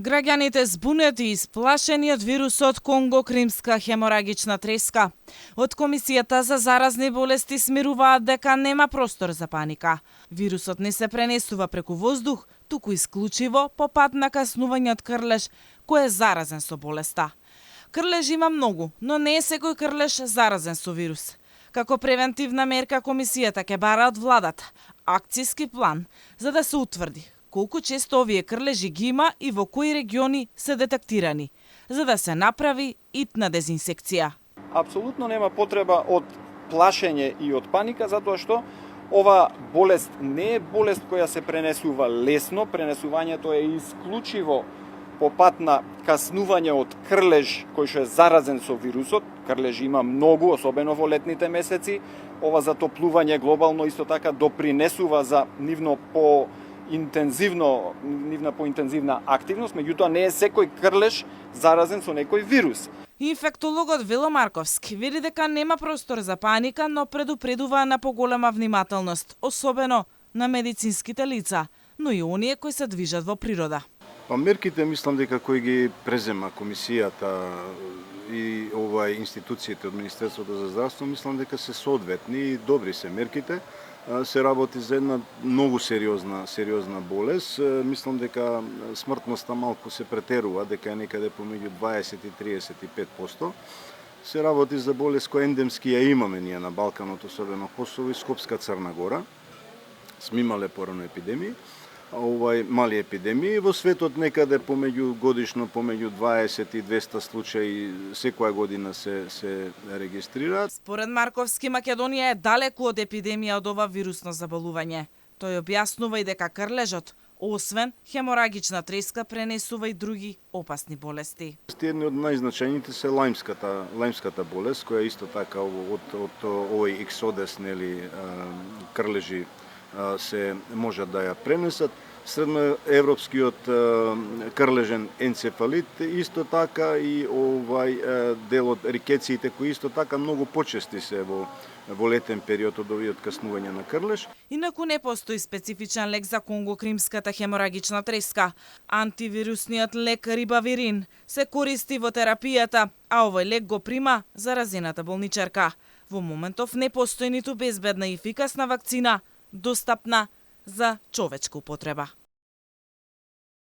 Граѓаните збунети и исплашени од вирусот Конго-Кримска хеморагична треска. Од Комисијата за заразни болести смируваат дека нема простор за паника. Вирусот не се пренесува преку воздух, туку исклучиво по пат на каснување од крлеж кој е заразен со болеста. Крлеж има многу, но не е секој крлеж заразен со вирус. Како превентивна мерка Комисијата ќе бара од владата акциски план за да се утврди колку често овие крлежи ги има и во кои региони се детектирани, за да се направи итна дезинсекција. Апсолутно нема потреба од плашење и од паника, затоа што ова болест не е болест која се пренесува лесно, пренесувањето е исклучиво по пат на каснување од крлеж кој што е заразен со вирусот. Крлежи има многу, особено во летните месеци. Ова затоплување глобално исто така допринесува за нивна поинтензивна активност, меѓутоа не е секој крлеж заразен со некој вирус. Инфектологот Вело Марковски вели дека нема простор за паника, но предупредува на поголема внимателност, особено на медицинските лица, но и оние кои се движат во природа. Мерките мислам дека кои ги презема комисијата и институциите од Министерството за здравство, мислам дека се соодветни и добри се мерките. Се работи за една многу сериозна болест. Мислам дека смртноста малку се претерува, дека е некаде помеѓу 20 и 35%. Се работи за болест која ендемски ја имаме ние на Балканот, особено Косово и Скопска Црна Гора. Сме имале порано епидемии, мали епидемии. Во светот некаде годишно помеѓу 20 и 200 случаи секоја година се регистрираат. Според Марковски, Македонија е далеку од епидемија од ова вирусно заболување. Тој објаснува и дека крлежот, освен хеморагична треска, пренесува и други опасни болести. Едни од најзначајните се лајмската болест, која исто така од овој иксодес, крлежи се можат да ја пренесат. Средноевропскиот крлежен енцефалит, исто така и дел од рикециите кои исто така многу почести се во летен период од овиот каснување на крлеж. Инаку не постои специфичен лек за Конго-Кримската хеморагична треска. Антивирусниот лек рибавирин се користи во терапијата, а овој лек го прима заразената болничарка. Во моментов не постои ниту безбедна и ефикасна вакцина достапна за човечка употреба.